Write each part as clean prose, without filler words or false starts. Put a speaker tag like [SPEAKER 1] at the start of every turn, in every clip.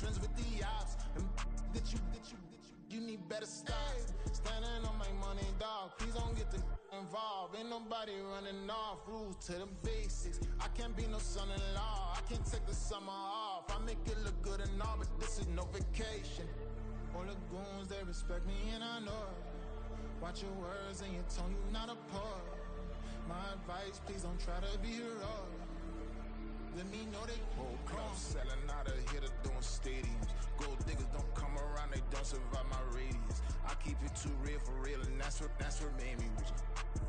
[SPEAKER 1] trends with the ops. And that you need better stop. Standing on my money, dog. Please don't get involved. Ain't nobody running off. Rules to the basics. I can't be no son-in-law. I can't take the summer off. I make it look good and all, but this is no vacation. All the goons, they respect me and I know it. Watch your words and your tone, you not a poet. My advice, please don't try to be heroic. Let me know they whole club selling out of here to doing stadiums. Gold diggers don't come around, they don't survive my radius. I keep it too real for real, and that's what made me rich.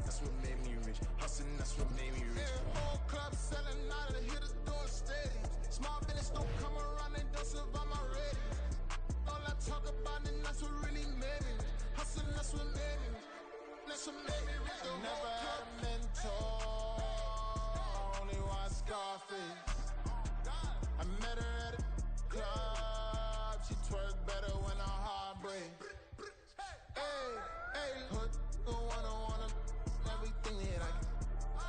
[SPEAKER 1] That's what made me rich. Hustling, that's what made me rich. Whole club selling out of here to doing stadiums. Small business don't come around, they don't survive my radius. All I talk about, and that's what really made me rich. Hustling, that's what made me rich. That's what made me rich. Never had a mentor. Scarface. I met her at a club. She twerk better when her heart breaks. Hey, hood, wanna everything that I can.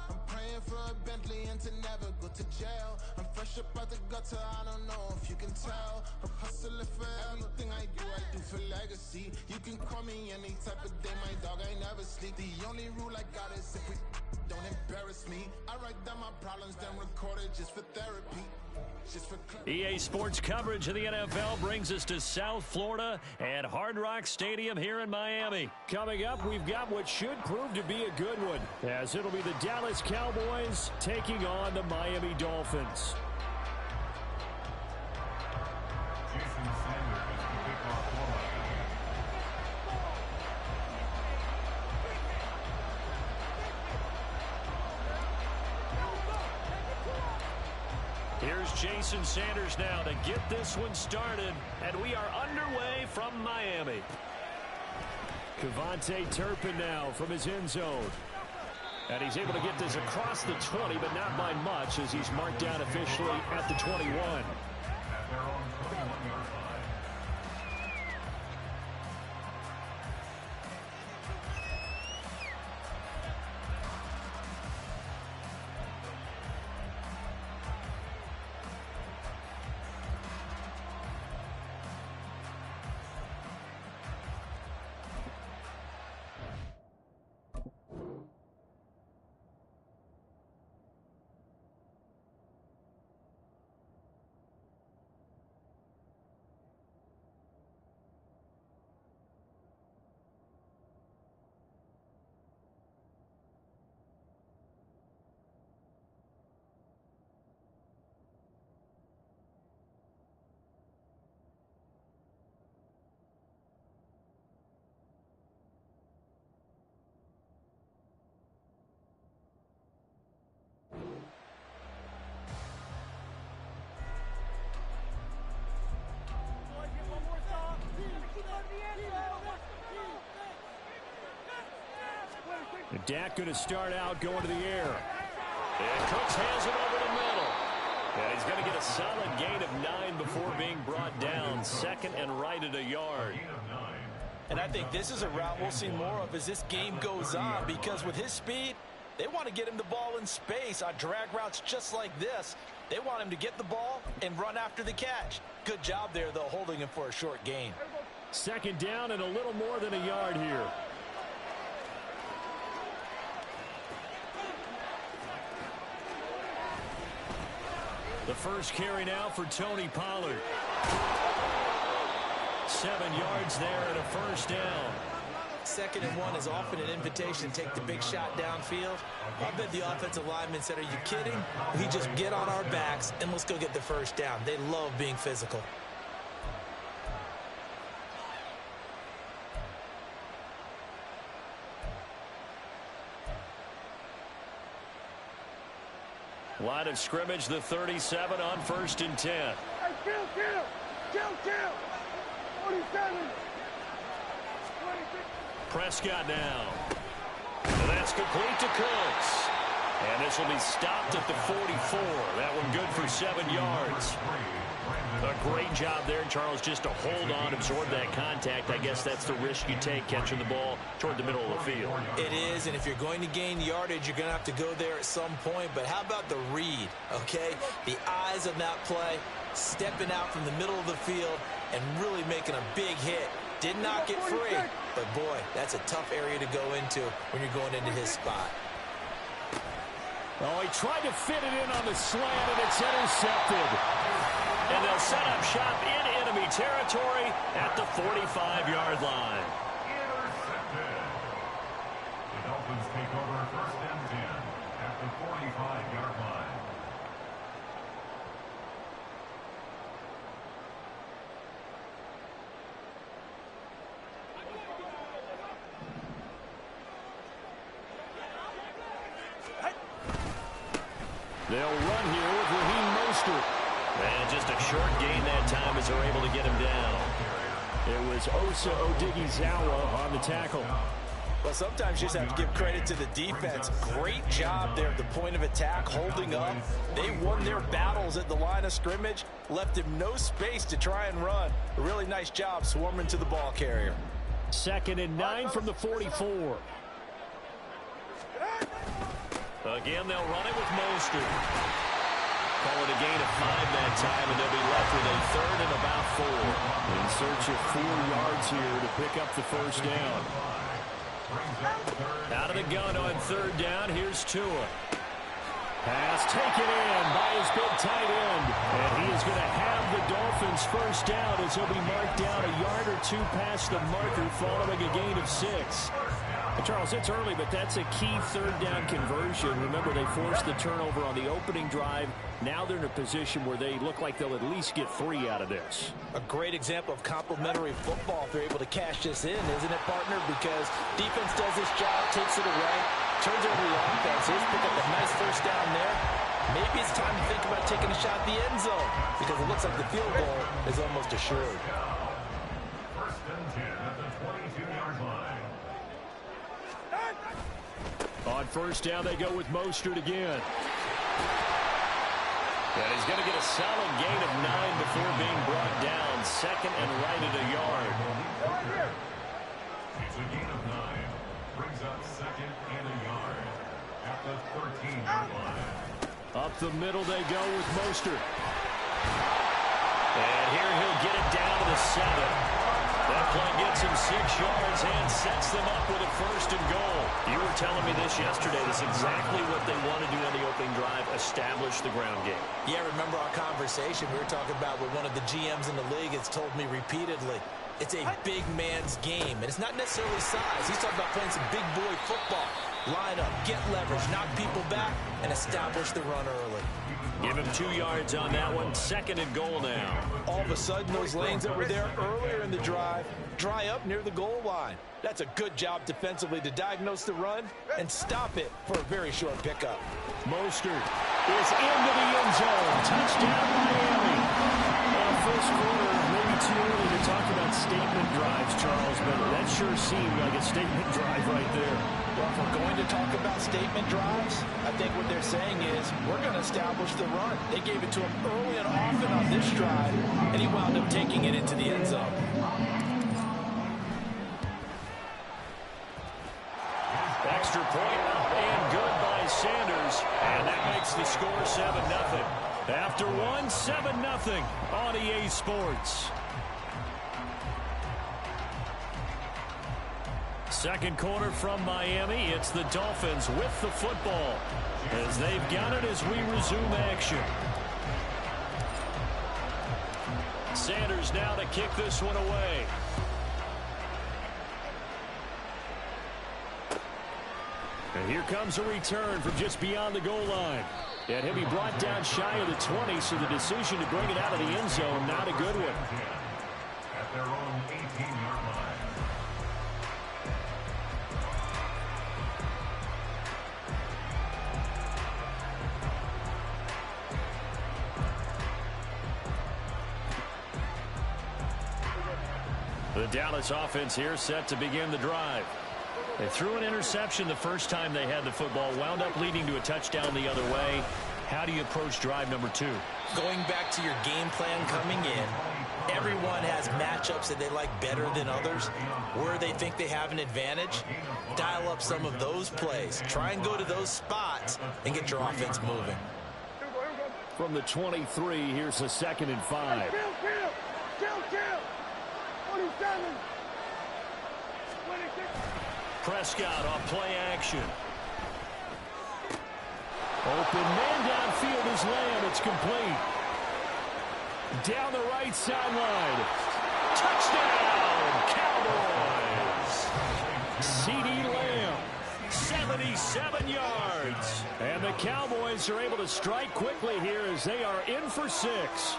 [SPEAKER 1] I'm praying for a Bentley and to never go to jail. I'm fresh up out the gutter, I don't know if you can tell. I'm hustling for everything I do for legacy. You can call me any type of day, my dog, I never sleep. The only rule I got is if we don't embarrass me. I write down my problems, then record it just for therapy.
[SPEAKER 2] EA Sports coverage of the NFL brings us to South Florida at Hard Rock Stadium here in Miami.
[SPEAKER 3] Coming up, we've got what should prove to be a good one, as it'll be the Dallas Cowboys taking on the Miami Dolphins.
[SPEAKER 2] Here's Jason Sanders now to get this one started, and we are underway from Miami.
[SPEAKER 3] KaVontae Turpin now from his end zone. And he's able to get this across the 20, but not by much as he's marked down officially at the 21. And Dak going to start out going to the air.
[SPEAKER 2] And Cooks has it over the middle. And he's going to get a solid gain of 9 before being brought down. Second and right at a yard.
[SPEAKER 4] And I think this is a route we'll see more of as this game goes on, because with his speed, they want to get him the ball in space on drag routes just like this. They want him to get the ball and run after the catch. Good job there, though, holding him for a short gain.
[SPEAKER 3] Second down and a little more than a yard here.
[SPEAKER 2] The first carry now for Tony Pollard. 7 yards there and a first down.
[SPEAKER 4] 2nd and 1 is often an invitation to take the big shot downfield. I bet the offensive lineman said, are you kidding? We just get on our backs and let's go get the first down. They love being physical.
[SPEAKER 2] Line of scrimmage, the 37 on 1st and 10.
[SPEAKER 5] Hey, kill! 47. 26.
[SPEAKER 2] Prescott now. And that's complete to Cooks. And this will be stopped at the 44. That one good for 7 yards. A great job there, Charles, just to hold on, absorb that contact. I guess that's the risk you take catching the ball toward the middle of the field.
[SPEAKER 4] It is, and if you're going to gain yardage, you're going to have to go there at some point. But how about the read, okay? The eyes of that play, stepping out from the middle of the field and really making a big hit. Did not get free, but boy, that's a tough area to go into when you're going into his spot.
[SPEAKER 3] Oh, he tried to fit it in on the slant, and it's intercepted.
[SPEAKER 2] And they'll set up shop in enemy territory at the 45-yard line.
[SPEAKER 6] Intercepted. The Dolphins take over 1st and 10 at the 45-yard line.
[SPEAKER 3] They'll run here with Raheem Mostert.
[SPEAKER 2] And just a short gain that time as they're able to get him down.
[SPEAKER 3] It was Osa Odighizuwa on the tackle.
[SPEAKER 4] Well, sometimes you just have to give credit to the defense. Great job there at the point of attack, holding up. They won their battles at the line of scrimmage, left him no space to try and run. A really nice job swarming to the ball carrier.
[SPEAKER 3] 2nd and 9 from the 44.
[SPEAKER 2] Again, they'll run it with Mostert. Call it a gain of 5 that time, and they'll be left with a 3rd and about 4.
[SPEAKER 3] In search of 4 yards here to pick up the first down.
[SPEAKER 2] Out of the gun on 3rd down, here's Tua.
[SPEAKER 3] Pass taken in by his big tight end. And he is going to have the Dolphins first down as he'll be marked down a yard or 2 past the marker following a gain of 6. Charles, it's early, but that's a key 3rd down conversion. Remember, they forced the turnover on the opening drive. Now they're in a position where they look like they'll at least get 3 out of this.
[SPEAKER 4] A great example of complementary football if they're able to cash this in, isn't it, partner? Because defense does this job, takes it away, turns over the offense. Here's pick up a nice first down there. Maybe it's time to think about taking a shot at the end zone because it looks like the field goal is almost assured.
[SPEAKER 6] 1st and 10 at the 22-yard line.
[SPEAKER 3] On first down, they go with Mostert again.
[SPEAKER 2] And he's going to get a solid gain of 9 before being brought down. 2nd and right at a yard.
[SPEAKER 6] It's a gain of 9. Brings up 2nd and a yard at the 13-yard line.
[SPEAKER 3] Up the middle they go with Mostert.
[SPEAKER 2] And here he'll get it down to the 7. That play gets him 6 yards and sets them up with a 1st and goal. You were telling me this yesterday. This is exactly what they want to do on the opening drive, establish the ground game.
[SPEAKER 4] Yeah, remember our conversation we were talking about with one of the GMs in the league has told me repeatedly. It's a big man's game, and it's not necessarily size. He's talking about playing some big boy football. Line up, get leverage, knock people back, and establish the run early.
[SPEAKER 2] Give him 2 yards on that one. 2nd and goal now.
[SPEAKER 4] All of a sudden, those lanes that were there earlier in the drive dry up near the goal line. That's a good job defensively to diagnose the run and stop it for a very short pickup.
[SPEAKER 3] Mostert is into the end zone. Touchdown, Miami. First quarter, maybe too early to talk about statement drives, Charles, but that sure seemed like a statement drive right there.
[SPEAKER 4] Well, if we're going to talk about statement drives, I think what they're saying is we're going to establish the run. They gave it to him early and often on this drive, and he wound up taking it into the end zone.
[SPEAKER 2] Extra point and good by Sanders, and that makes the score 7-0.
[SPEAKER 3] After one, 7-0 on EA Sports. Second quarter from Miami. It's the Dolphins with the football as they've got it as we resume action. Sanders now to kick this one away. And here comes a return from just beyond the goal line. And he'll be brought down shy of the 20, so the decision to bring it out of the end zone, not a good one.
[SPEAKER 6] At their own 18-yard line.
[SPEAKER 3] The Dallas offense here set to begin the drive. They threw an interception the first time they had the football, wound up leading to a touchdown the other way. How do you approach drive number 2?
[SPEAKER 4] Going back to your game plan coming in, everyone has matchups that they like better than others. Where they think they have an advantage, dial up some of those plays. Try and go to those spots and get your offense moving.
[SPEAKER 3] from the 23. Here's a 2nd and 5.
[SPEAKER 5] Kill! 47. 26.
[SPEAKER 2] Prescott off play action.
[SPEAKER 3] Open man downfield is Lamb. It's complete. Down the right sideline.
[SPEAKER 2] Touchdown, Cowboys.
[SPEAKER 3] CeeDee Lamb, 77 yards. And the Cowboys are able to strike quickly here as they are in for 6.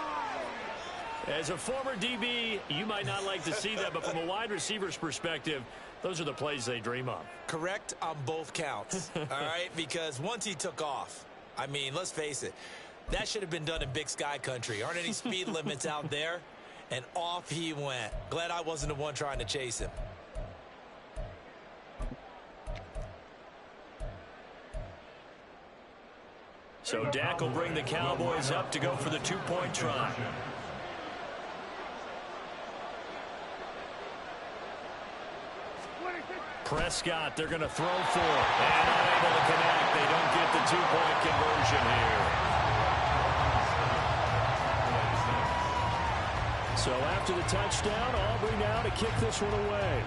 [SPEAKER 2] As a former DB, you might not like to see that, but from a wide receiver's perspective, those are the plays they dream of.
[SPEAKER 4] Correct on both counts, all right? Because once he took off, I mean, let's face it, that should have been done in Big Sky country. Aren't any speed limits out there? And off he went. Glad I wasn't the one trying to chase him.
[SPEAKER 2] So Dak will bring the Cowboys up to go for the 2-point try. Prescott, they're going to throw for it. And unable to connect. They don't get the 2-point conversion here.
[SPEAKER 3] So after the touchdown, Aubrey now to kick this one away.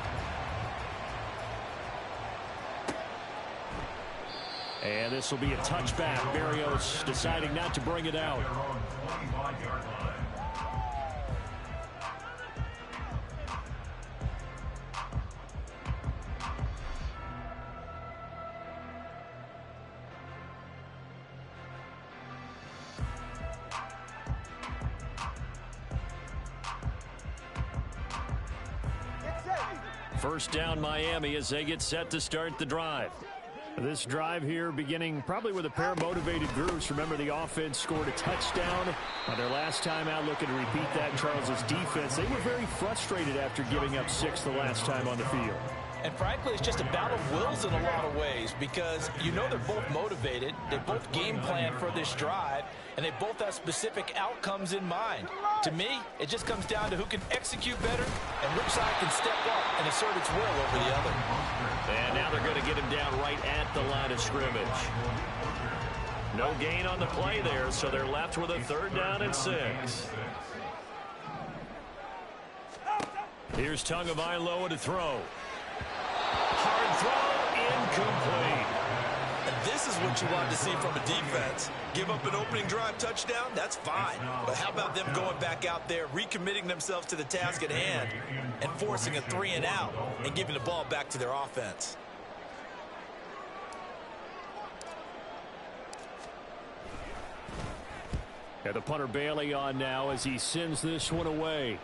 [SPEAKER 3] And this will be a touchback. Berrios deciding not to bring it out. First down Miami as they get set to start the drive. This drive here beginning probably with a pair of motivated groups. Remember, the offense scored a touchdown on their last time out. Looking to repeat that. Charles's defense, they were very frustrated after giving up 6 the last time on the field.
[SPEAKER 4] And frankly, it's just a battle of wills in a lot of ways because you know they're both motivated. They both game plan for this drive, and they both have specific outcomes in mind. To me, it just comes down to who can execute better and which side can step up and assert its will over the other.
[SPEAKER 2] And now they're going to get him down right at the line of scrimmage. No gain on the play there, so they're left with a 3rd down and 6. Here's Tagovailoa to throw. Hard throw, incomplete.
[SPEAKER 4] And this is what you want to see from a defense. Give up an opening drive touchdown, that's fine. But how about them going back out there, recommitting themselves to the task at hand, and forcing a 3-and-out and giving the ball back to their offense?
[SPEAKER 3] And the punter Bailey on now as he sends this one away.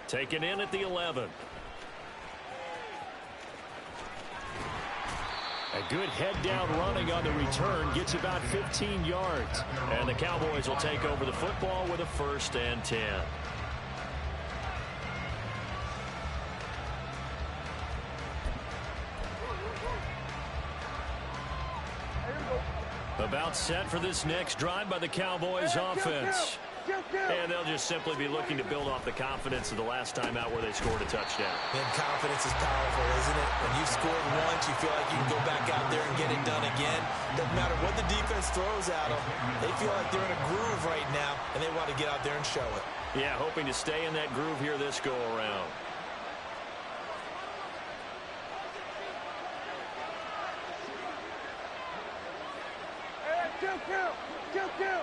[SPEAKER 2] Taken in at the 11.
[SPEAKER 3] A good head down running on the return, gets about 15 yards.
[SPEAKER 2] And the Cowboys will take over the football with a 1st and 10. About set for this next drive by the Cowboys offense. And they'll just simply be looking to build off the confidence of the last time out where they scored a touchdown.
[SPEAKER 4] And confidence is powerful, isn't it? When you've scored once, you feel like you can go back out there and get it done again. Doesn't matter what the defense throws at them. They feel like they're in a groove right now, and they want to get out there and show it.
[SPEAKER 2] Yeah, hoping to stay in that groove here this go-around.
[SPEAKER 5] Kill.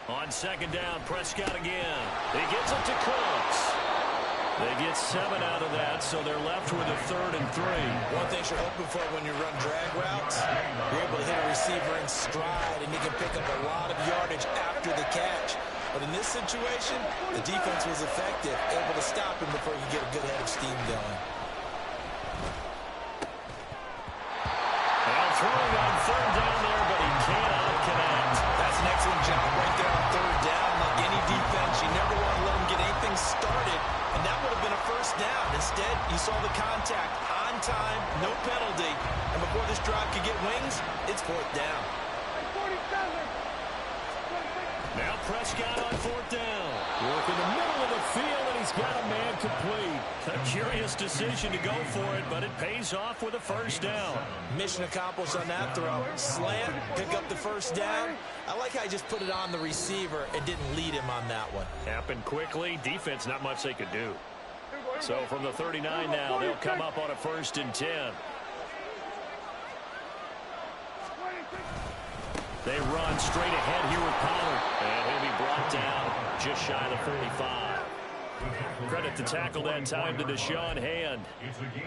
[SPEAKER 2] On 2nd down, Prescott again. He gets it to Cooks. They get 7 out of that, so they're left with a 3rd and 3.
[SPEAKER 4] One thing you're hoping for when you run drag routes, you're able to hit a receiver in stride, and you can pick up a lot of yardage after the catch. But in this situation, the defense was effective, able to stop him before you get a good head of steam going.
[SPEAKER 2] Well, throwing on 3rd down there, but he cannot connect.
[SPEAKER 4] That's an excellent job right there on 3rd down. Like any defense, you never want to let them get anything started, and that would have been a 1st down. Instead, you saw the contact on time, no penalty, and before this drive could get wings, it's 4th down.
[SPEAKER 5] 47.
[SPEAKER 2] Now Prescott on 4th down.
[SPEAKER 3] Work in the middle of the field, and he's got a man complete.
[SPEAKER 2] A curious decision to go for it, but it pays off with a first down.
[SPEAKER 4] Mission accomplished on that throw. Slant, pick up the first down. I like how he just put it on the receiver and didn't lead him on that one.
[SPEAKER 2] Happened quickly. Defense, not much they could do. So from the 39 now, they'll come up on a 1st and 10. They run straight ahead here with Pollard. And he'll be brought down just shy of the 45. Credit the tackle that time to Deshaun Hand.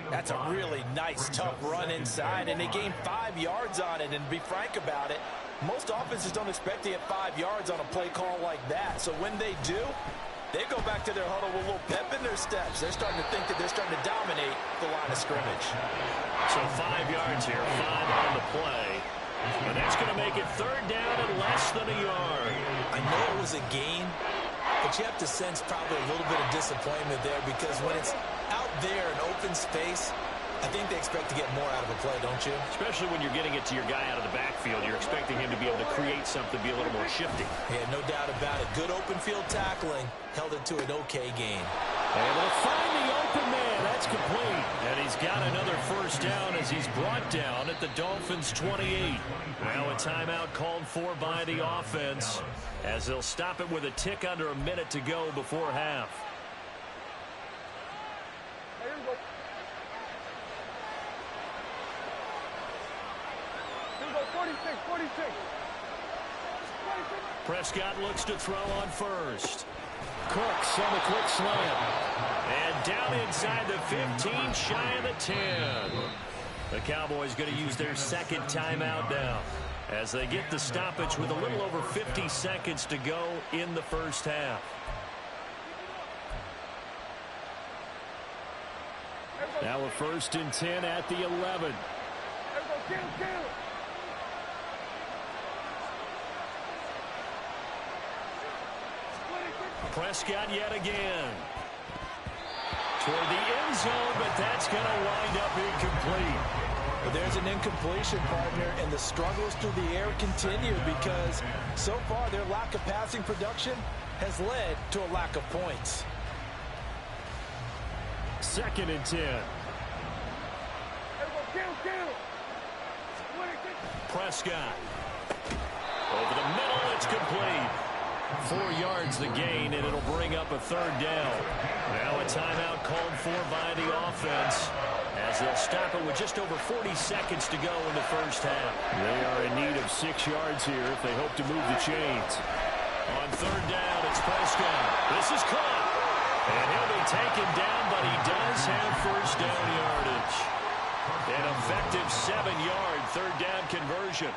[SPEAKER 4] That's a really nice, tough run inside, and they gained 5 yards on it. And to be frank about it, most offenses don't expect to get 5 yards on a play call like that. So when they do, they go back to their huddle with a little pep in their steps. They're starting to think that they're starting to dominate the line of scrimmage.
[SPEAKER 2] So 5 yards here, 5 on the play. And that's going to make it 3rd down and less than a yard.
[SPEAKER 4] I know it was a gain, but you have to sense probably a little bit of disappointment there, because when it's out there in open space, I think they expect to get more out of a play, don't you?
[SPEAKER 2] Especially when you're getting it to your guy out of the backfield. You're expecting him to be able to create something, be a little more shifty.
[SPEAKER 4] Yeah, no doubt about it. Good open field tackling held it to an okay gain.
[SPEAKER 3] Able to find the open man. That's complete.
[SPEAKER 2] And he's got another first down as he's brought down at the Dolphins' 28. Now a timeout called for by the offense, as they'll stop it with a tick under a minute to go before half.
[SPEAKER 5] Here we go. Here we go, 46, 46.
[SPEAKER 2] Prescott looks to throw on first.
[SPEAKER 3] Cooks on the quick slant.
[SPEAKER 2] And down inside the 15, shy of the 10. The Cowboys going to use their 2nd timeout now, as they get the stoppage with a little over 50 seconds to go in the first half.
[SPEAKER 3] Now a 1st and 10 at the 11.
[SPEAKER 5] Kill.
[SPEAKER 2] Prescott yet again. Toward the end zone, but that's going to wind up incomplete.
[SPEAKER 4] But there's an incompletion, partner, and the struggles through the air continue, because so far their lack of passing production has led to a lack of points.
[SPEAKER 3] 2nd and 10.
[SPEAKER 5] Kill.
[SPEAKER 2] Prescott. Over the middle, it's complete. 4 yards the gain, and it'll bring up a 3rd down. Now a timeout called for by the offense, as they'll stop it with just over 40 seconds to go in the first half.
[SPEAKER 3] They are in need of 6 yards here if they hope to move the chains.
[SPEAKER 2] On 3rd down, it's Prescott. This is caught. And he'll be taken down, but he does have first down yardage. An effective 7-yard 3rd down conversion.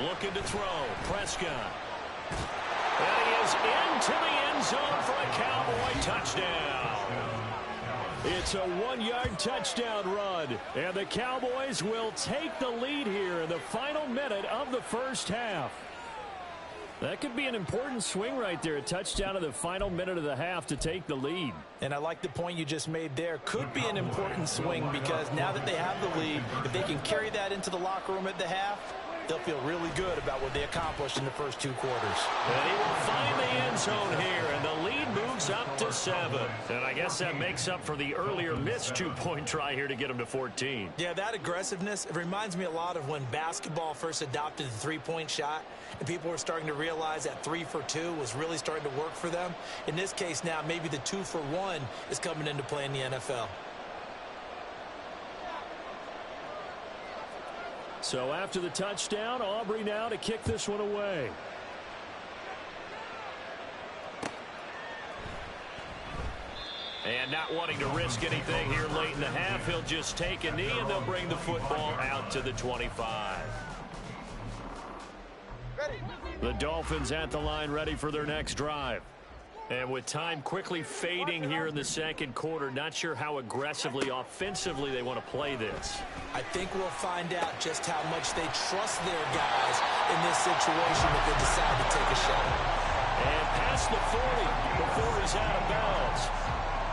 [SPEAKER 2] Looking to throw. Prescott. And he is into the end zone for a Cowboy touchdown.
[SPEAKER 3] It's a 1-yard touchdown run, and the Cowboys will take the lead here in the final minute of the first half. That could be an important swing right there, a touchdown in the final minute of the half to take the lead.
[SPEAKER 4] And I like the point you just made there. Could be an important swing, because now that they have the lead, if they can carry that into the locker room at the half, they'll feel really good about what they accomplished in the first 2 quarters.
[SPEAKER 2] And he will find the end zone here, and the lead moves up to 7. And I guess that makes up for the earlier missed 2-point try here to get him to 14.
[SPEAKER 4] Yeah, that aggressiveness, it reminds me a lot of when basketball first adopted the 3-point shot, and people were starting to realize that 3 for 2 was really starting to work for them. In this case now, maybe the 2 for 1 is coming into play in the NFL.
[SPEAKER 3] So after the touchdown, Aubrey now to kick this one away.
[SPEAKER 2] And not wanting to risk anything here late in the half, he'll just take a knee, and they'll bring the football out to the 25. The Dolphins at the line, ready for their next drive. And with time quickly fading here in the 2nd quarter, not sure how aggressively, offensively they want to play this.
[SPEAKER 4] I think we'll find out just how much they trust their guys in this situation if they decide to take a shot.
[SPEAKER 2] And past the 40 before he's out of bounds.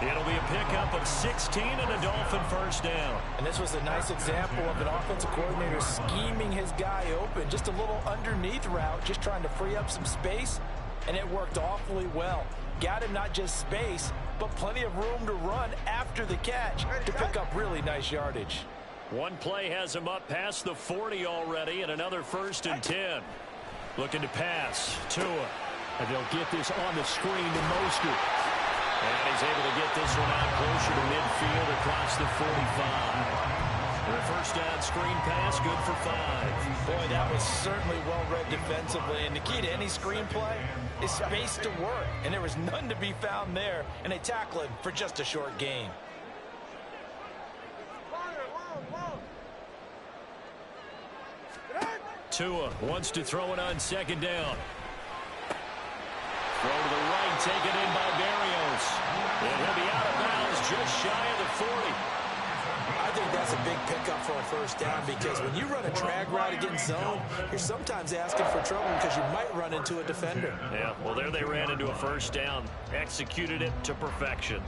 [SPEAKER 2] It'll be a pickup of 16 and a Dolphin first down.
[SPEAKER 4] And this was a nice example of an offensive coordinator scheming his guy open. Just a little underneath route, just trying to free up some space, and it worked awfully well. Got him not just space, but plenty of room to run after the catch to pick up really nice yardage.
[SPEAKER 2] One play has him up past the 40 already, and another 1st and 10. Looking to pass. Tua.
[SPEAKER 3] And they'll get this on the screen to Mostert.
[SPEAKER 2] And he's able to get this one out closer to midfield across the 45. And a first down screen pass, good for 5.
[SPEAKER 4] Boy, that was certainly well-read defensively. And the key to any screen play is space to work. And there was none to be found there. And they tackle him for just a short gain.
[SPEAKER 2] Tua wants to throw it on 2nd down. Throw to the right, taken in by Berrios. And he'll be out of bounds just shy of the 40.
[SPEAKER 4] I think that's a big pickup for a first down because when you run a drag route against zone, you're sometimes asking for trouble because you might run into a defender.
[SPEAKER 2] Yeah, well, there they ran into a first down. Executed it to perfection.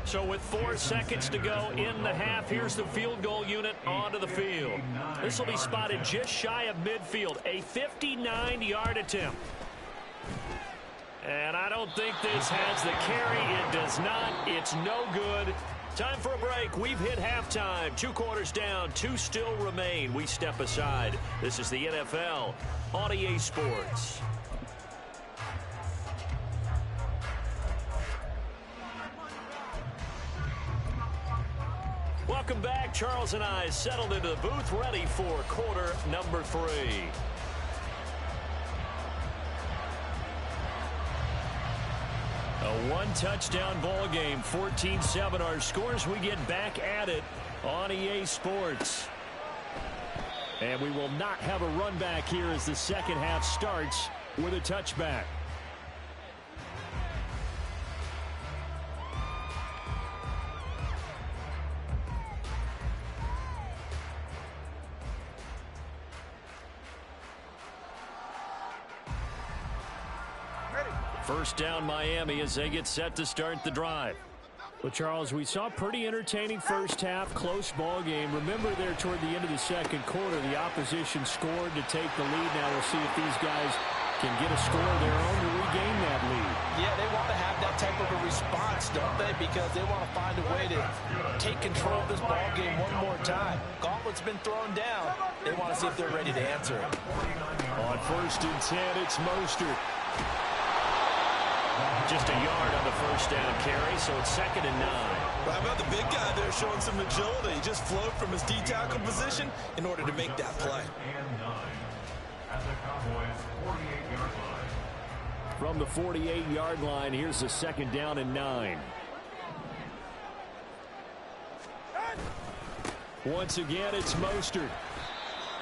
[SPEAKER 2] So with 4 seconds to go in the half, here's the field goal unit onto the field. This will be spotted just shy of midfield, a 59-yard attempt. And I don't think this has the carry. It does not. It's no good. Time for a break. We've hit halftime. 2 quarters down. 2 still remain. We step aside. This is the NFL on EA Sports. Welcome back. Charles and I settled into the booth, ready for quarter number 3. A 1-touchdown ball game, 14-7 our scores. We get back at it on EA Sports. And we will not have a run back here as the second half starts with a touchback. First down Miami as they get set to start the drive.
[SPEAKER 3] Well, Charles, we saw pretty entertaining first half, close ball game. Remember there toward the end of the second quarter, the opposition scored to take the lead. Now we'll see if these guys can get a score of their own to regain that lead.
[SPEAKER 4] Yeah, they want to have that type of a response, don't they? Because they want to find a way to take control of this ball game one more time. Gauntlet's been thrown down. They want to see if they're ready to answer it.
[SPEAKER 3] On 1st and 10, it's Mostert.
[SPEAKER 2] Just a yard on the first down carry, so it's 2nd and 9.
[SPEAKER 4] Well, how about the big guy there showing some agility? He just flowed from his D-tackle position in order to make that play.
[SPEAKER 6] And 9 at the Cowboys' 48-yard line.
[SPEAKER 3] From the 48-yard line, here's the 2nd down and 9. Once again, it's Mostert.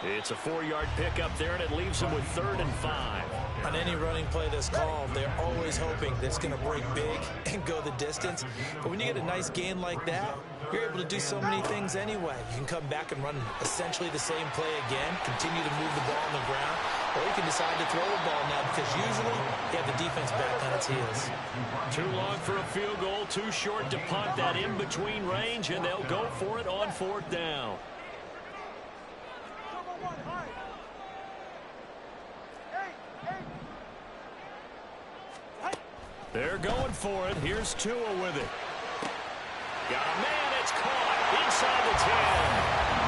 [SPEAKER 2] It's a 4-yard pickup there, and it leaves him with 3rd and 5.
[SPEAKER 4] On any running play that's called, they're always hoping that it's going to break big and go the distance. But when you get a nice gain like that, you're able to do so many things anyway. You can come back and run essentially the same play again, continue to move the ball on the ground, or you can decide to throw the ball now because usually you have the defense back on its heels.
[SPEAKER 2] Too long for a field goal, too short to punt that in-between range, and they'll go for it on 4th down. They're going for it. Here's Tua with it. Got a man. It's caught inside the 10.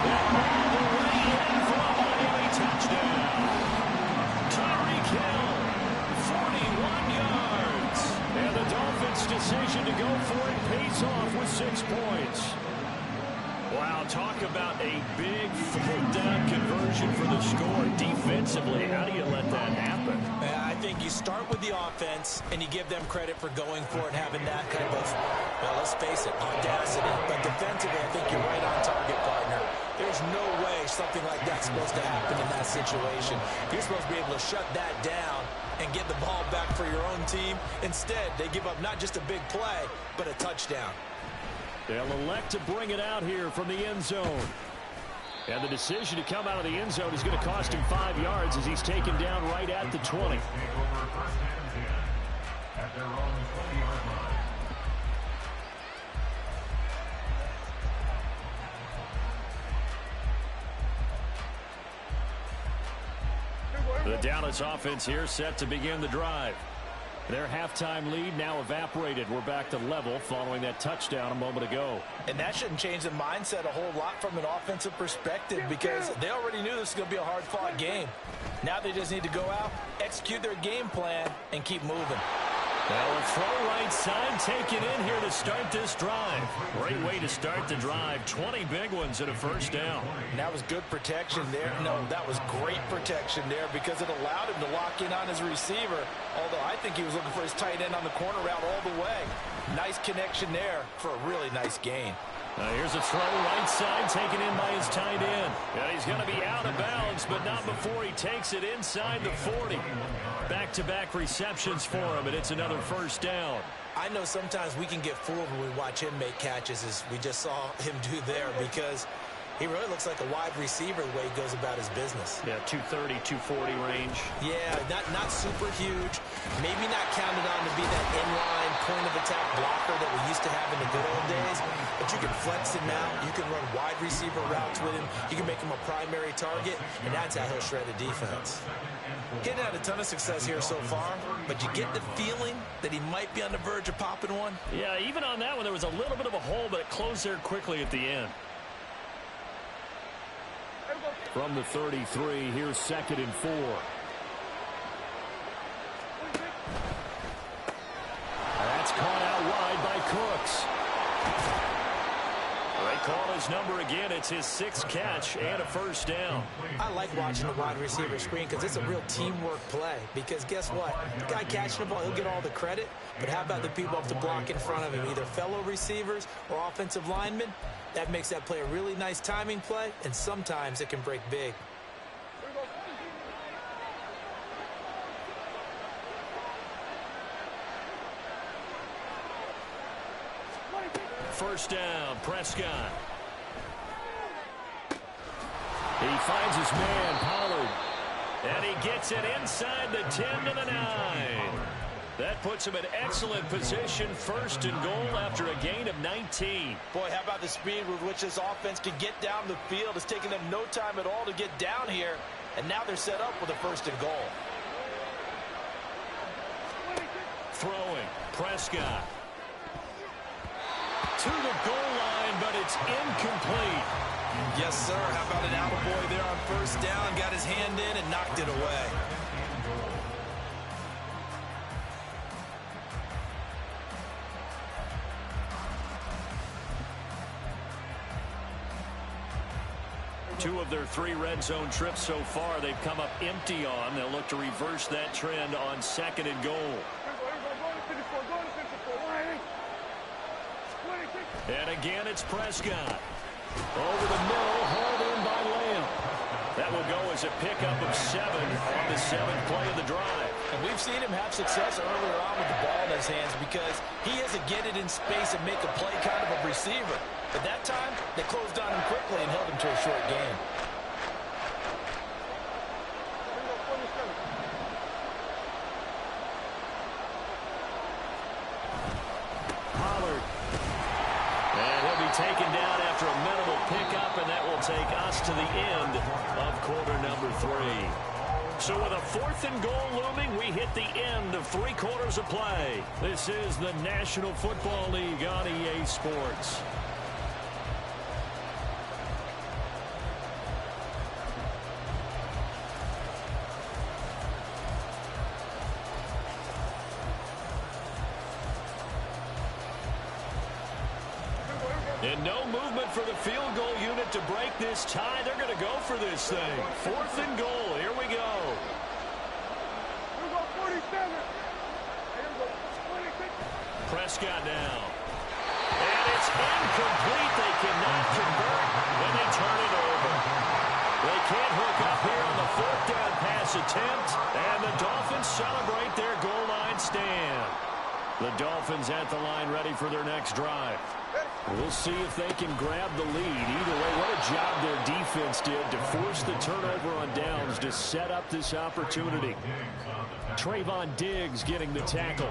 [SPEAKER 2] And the right end for a Miami touchdown. Tyreek Hill, 41 yards. And the Dolphins' decision to go for it pays off with 6 points. Wow, talk about a big 4th down conversion for the score. Defensively, how do you let that happen?
[SPEAKER 4] I think you start with the offense and you give them credit for going for it, having that kind of, well, let's face it, audacity. But defensively, I think you're right on target, partner. There's no way something like that's supposed to happen in that situation. You're supposed to be able to shut that down and get the ball back for your own team. Instead, they give up not just a big play, but a touchdown.
[SPEAKER 3] They'll elect to bring it out here from the end zone. And the decision to come out of the end zone is going to cost him 5 yards as he's taken down right at the 20.
[SPEAKER 6] Take over 1st and 10 at their own 20-yard line.
[SPEAKER 3] Dallas offense here set to begin the drive. Their halftime lead now evaporated. We're back to level following that touchdown a moment ago.
[SPEAKER 4] And that shouldn't change the mindset a whole lot from an offensive perspective because they already knew this was going to be a hard-fought game. Now they just need to go out, execute their game plan, and keep moving.
[SPEAKER 3] Well, a throw right side taken in here to start this drive. Great way to start the drive. 20 big ones and a first down.
[SPEAKER 4] And that was good protection there. No, that was great protection there because it allowed him to lock in on his receiver, although I think he was looking for his tight end on the corner route all the way. Nice connection there for a really nice gain.
[SPEAKER 3] Here's a throw right side taken in by his tight end. And he's going to be out of bounds, but not before he takes it inside the 40. Back-to-back receptions for him, and it's another first down.
[SPEAKER 4] I know sometimes we can get fooled when we watch him make catches, as we just saw him do there, because he really looks like a wide receiver the way he goes about his business.
[SPEAKER 3] Yeah, 230, 240 range.
[SPEAKER 4] Yeah, not super huge. Maybe not counted on to be that inline point-of-attack blocker that we used to have in the good old days. But you can flex him out. You can run wide receiver routes with him. You can make him a primary target, and that's how he'll shred the defense. Getting had a ton of success here so far, but you get the feeling that he might be on the verge of popping one.
[SPEAKER 3] Yeah, even on that one, there was a little bit of a hole, but it closed there quickly at the end. From the 33, here's 2nd and 4. That's caught out wide by Cooks. They call his number again. It's his 6th catch and a first down.
[SPEAKER 4] I like watching the wide receiver screen because it's a real teamwork play. Because guess what? The guy catching the ball, he'll get all the credit. But how about the people up the block in front of him, either fellow receivers or offensive linemen? That makes that play a really nice timing play, and sometimes it can break big.
[SPEAKER 3] First down, Prescott. He finds his man, Pollard. And he gets it inside the 10 to the 9. That puts him in excellent position, 1st and goal after a gain of 19.
[SPEAKER 4] Boy, how about the speed with which this offense can get down the field? It's taken them no time at all to get down here, and now they're set up with a 1st and goal.
[SPEAKER 3] Throwing, Prescott. To the goal line, but it's incomplete.
[SPEAKER 4] Yes, sir. How about an attaboy there on 1st down? Got his hand in and knocked it away.
[SPEAKER 3] Two of their 3 red zone trips so far they've come up empty on. They'll look to reverse that trend on 2nd and goal. And again, it's Prescott. Over the middle, hauled in by Lamb. That will go as a pickup of 7 on the 7th play of the drive.
[SPEAKER 4] And we've seen him have success earlier on with the ball in his hands because he has to get it in space and make a play kind of a receiver. But that time, they closed on him quickly and held him to a short gain.
[SPEAKER 3] Pollard. And he'll be taken down after a minimal pickup, and that will take us to the end of quarter number 3. So with a 4th and goal looming, we hit the end of 3 quarters of play. This is the National Football League on EA Sports. And no movement for the field goal unit to break this tie. They're going to go for this thing. 4th and goal. Here we go.
[SPEAKER 5] Here we go, 47. Here we go, 26.
[SPEAKER 3] Prescott now. And it's incomplete. They cannot convert when they turn it over. They can't hook up here on the 4th down pass attempt. And the Dolphins celebrate their goal line stand. The Dolphins at the line ready for their next drive. We'll see if they can grab the lead. Either way, what a job their defense did to force the turnover on downs to set up this opportunity. Trayvon Diggs getting the tackle.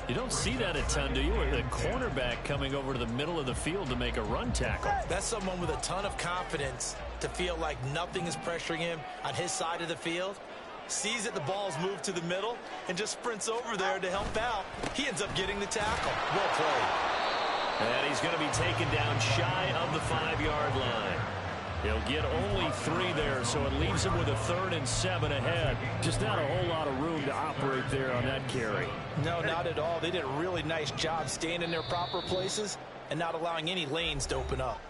[SPEAKER 3] You don't see that a ton, do you? The cornerback coming over to the middle of the field to make a run tackle.
[SPEAKER 4] That's someone with a ton of confidence to feel like nothing is pressuring him on his side of the field. sees that the ball's moved to the middle, and just sprints over there to help out. He ends up getting the tackle. Well played.
[SPEAKER 2] And he's going to be taken down shy of the 5-yard line. He'll get only 3 there, so it leaves him with a 3rd and 7 ahead. Just not a whole lot of room to operate there on that carry.
[SPEAKER 4] No, not at all. They did a really nice job staying in their proper places and not allowing any lanes to open up.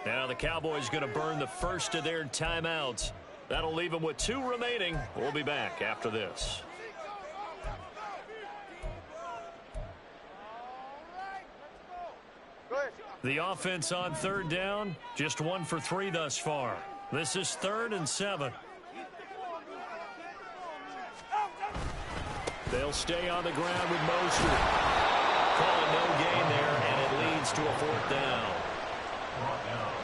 [SPEAKER 2] Now the Cowboys going to burn the first of their timeouts. That'll leave them with 2 remaining. We'll be back after this. The offense on 3rd down, just 1 for 3 thus far. This is 3rd and 7. They'll stay on the ground with Mostert. Call it no gain there, and it leads to a 4th down.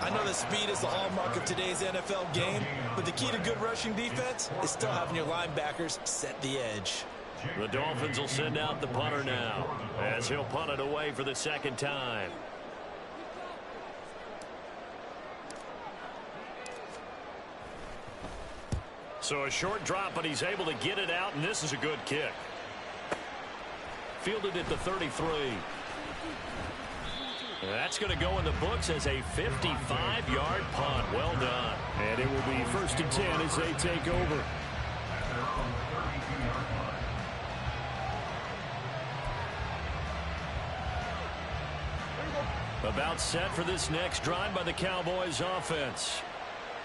[SPEAKER 4] I know that speed is the hallmark of today's NFL game, but the key to good rushing defense is still having your linebackers set the edge.
[SPEAKER 2] The Dolphins will send out the punter now, as he'll punt it away for the 2nd time. So a short drop, but he's able to get it out, and this is a good kick. Fielded at the 33. That's going to go in the books as a 55-yard punt. Well done.
[SPEAKER 3] And it will be 1st and 10 as they take over.
[SPEAKER 2] About set for this next drive by the Cowboys offense.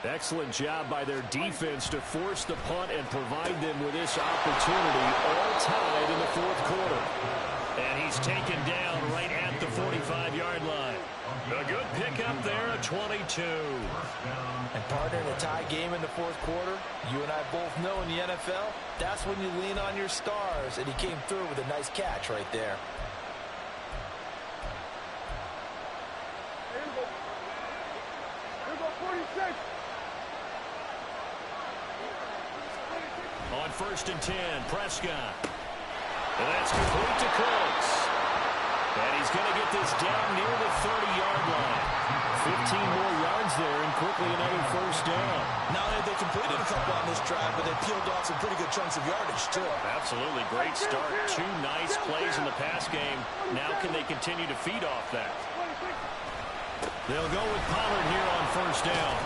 [SPEAKER 3] Excellent job by their defense to force the punt and provide them with this opportunity, all tied in the 4th quarter.
[SPEAKER 2] And he's taken down right at the 45-yard line. A good pickup there at 22.
[SPEAKER 4] And partner, in a tie game in the 4th quarter, you and I both know in the NFL, that's when you lean on your stars, and he came through with a nice catch right there.
[SPEAKER 5] Here go 46.
[SPEAKER 2] On 1st and 10, Prescott. And that's complete to Cooks. And he's going to get this down near the 30-yard line. 15 more yards there and quickly another 1st down.
[SPEAKER 4] Not only they completed a couple on this drive, but they peeled off some pretty good chunks of yardage, too.
[SPEAKER 2] Absolutely. Great start. 2 nice plays in the pass game. Now can they continue to feed off that? They'll go with Pollard here on 1st down.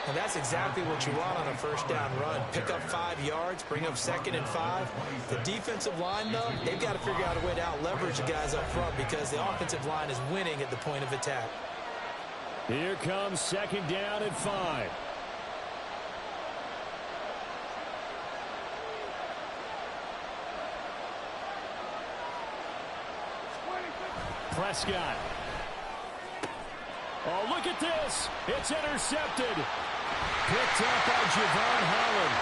[SPEAKER 4] And that's exactly what you want on a 1st down run. Pick up 5 yards, bring up 2nd and 5. The defensive line, though, they've got to figure out a way to out-leverage the guys up front because the offensive line is winning at the point of attack.
[SPEAKER 3] Here comes 2nd down and 5. Prescott. Oh, look at this. It's intercepted. Picked up by Javon Holland.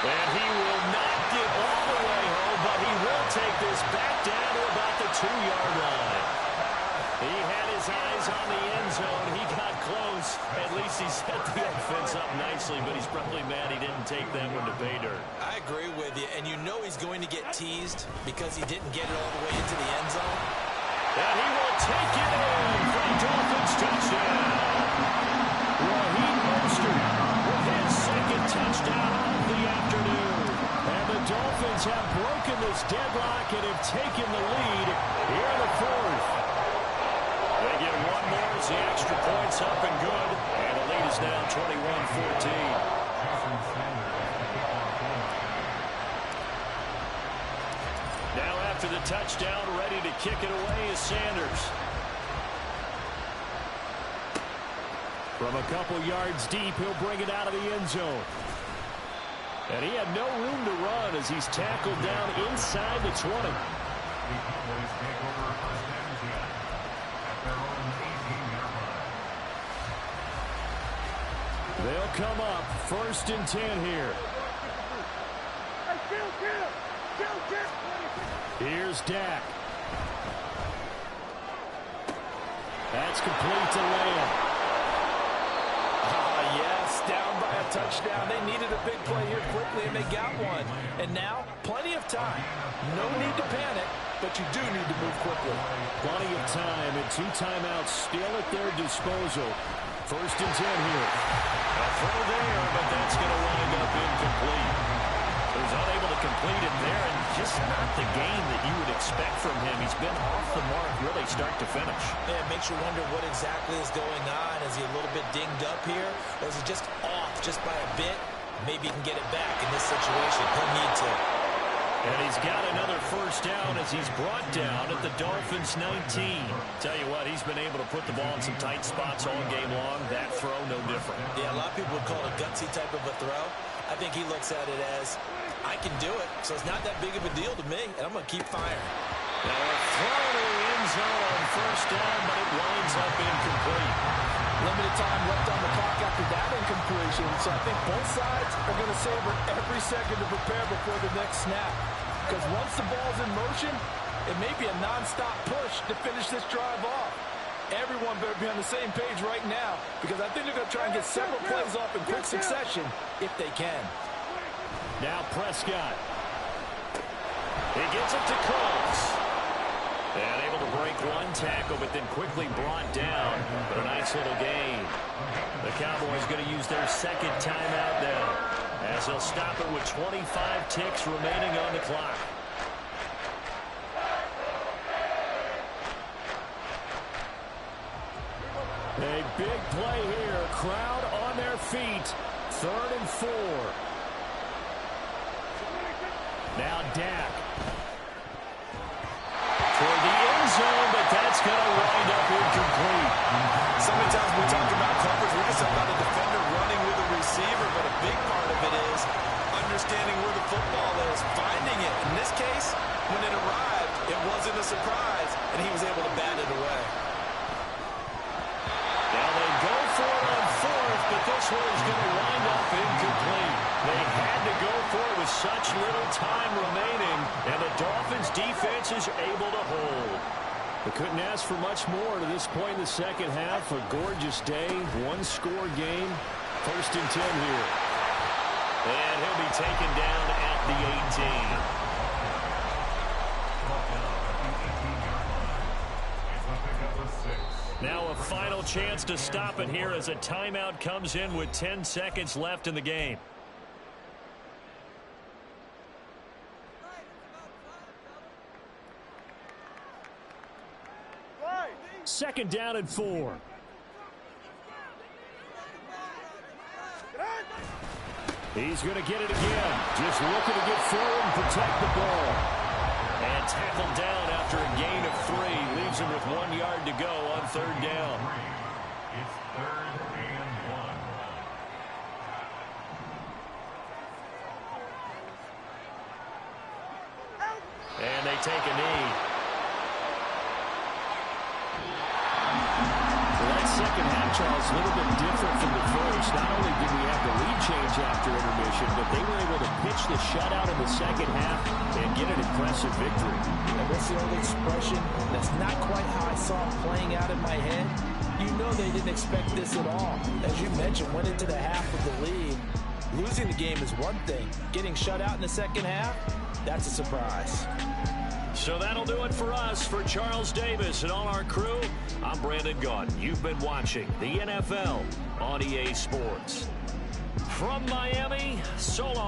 [SPEAKER 2] And he will not get all the way home, but he will take this back down to about the 2-yard line. He had his eyes on the end zone. He got close. At least he set the offense up nicely, but he's probably mad he didn't take that one to pay dirt.
[SPEAKER 4] I agree with you, and you know he's going to get teased because he didn't get it all the way into the end zone.
[SPEAKER 2] And he will take it in for the Dolphins touchdown.
[SPEAKER 3] Raheem Mostert
[SPEAKER 2] With his 2nd touchdown of the afternoon.
[SPEAKER 3] And the Dolphins have broken this deadlock and have taken the lead here in the 4th.
[SPEAKER 2] They get 1 more as the extra point's up and good. And the lead is now 21-14. Now after the touchdown, ready to kick it away is Sanders.
[SPEAKER 3] From a couple yards deep, he'll bring it out of the end zone. And he had no room to run as he's tackled down inside the 20. They'll come up 1st and 10 here.
[SPEAKER 5] Hey, get him.
[SPEAKER 3] Here's Dak. That's complete to Lamb.
[SPEAKER 4] Yes, down by a touchdown. They needed a big play here quickly, and they got one. And now, plenty of time. No need to panic, but you do need to move quickly.
[SPEAKER 3] Plenty of time, and 2 timeouts still at their disposal. 1st and 10 here.
[SPEAKER 2] A throw there, but that's going to wind up incomplete. He was unable to complete it there, and just not the game that you would expect from him. He's been off the mark really start to finish.
[SPEAKER 4] Yeah, it makes you wonder what exactly is going on. Is he a little bit dinged up here, or is he just off just by a bit? Maybe he can get it back in this situation. He'll need to.
[SPEAKER 2] And he's got another 1st down as he's brought down at the Dolphins' 19. Tell you what, he's been able to put the ball in some tight spots all game long. That throw, no different.
[SPEAKER 4] Yeah, a lot of people would call it a gutsy type of a throw. I think he looks at it as, I can do it, so it's not that big of a deal to me, and I'm going to keep firing.
[SPEAKER 2] Now a throw to the end zone on 1st down, but it winds up incomplete.
[SPEAKER 4] Limited time left on the clock after that incompletion, so I think both sides are going to savor every second to prepare before the next snap. Because once the ball's in motion, it may be a non-stop push to finish this drive off. Everyone better be on the same page right now, because I think they're going to try and get several plays off in quick succession if they can.
[SPEAKER 3] Now Prescott.
[SPEAKER 2] He gets it to Coates. And able to break 1 tackle, but then quickly brought down. But a nice little gain. The Cowboys going to use their 2nd timeout now, as they'll stop it with 25 ticks remaining on the clock.
[SPEAKER 3] A big play here. Crowd on their feet. 3rd and 4. Now Dak.
[SPEAKER 2] Toward the end zone, but that's going to wind up incomplete.
[SPEAKER 4] So many times we talk about coverage, we just talk about a defender running with a receiver, but a big part of it is understanding where the football is, finding it. In this case, when it arrived, it wasn't a surprise, and he was able to bat it away.
[SPEAKER 2] Now they go for it on 4th, but this one is going to wind up incomplete. They had to go for it with such little time remaining, and the Dolphins' defense is able to hold.
[SPEAKER 3] They couldn't ask for much more to this point in the 2nd half. A gorgeous day, 1-score game. 1st and 10 here.
[SPEAKER 2] And he'll be taken down at the 18. Now a final chance to stop it here as a timeout comes in with 10 seconds left in the game.
[SPEAKER 3] Second down and 4. He's going to get it again. Just looking to get forward and protect the ball.
[SPEAKER 2] And tackled down after a gain of 3. Leaves him with 1 yard to go on 3rd down.
[SPEAKER 6] It's 3rd and 1.
[SPEAKER 2] And they take a knee.
[SPEAKER 3] Second half, Charles, a little bit different from the first. Not only did we have the lead change after intermission, but they were able to pitch the shutout in the 2nd half and get an impressive victory.
[SPEAKER 4] And what's the old expression? That's not quite how I saw it playing out in my head. You know they didn't expect this at all. As you mentioned, went into the half with the lead. Losing the game is one thing. Getting shut out in the 2nd half, that's a surprise.
[SPEAKER 2] So that'll do it for us. For Charles Davis and all our crew, I'm Brandon Gaudin. You've been watching the NFL on EA Sports. From Miami, so long.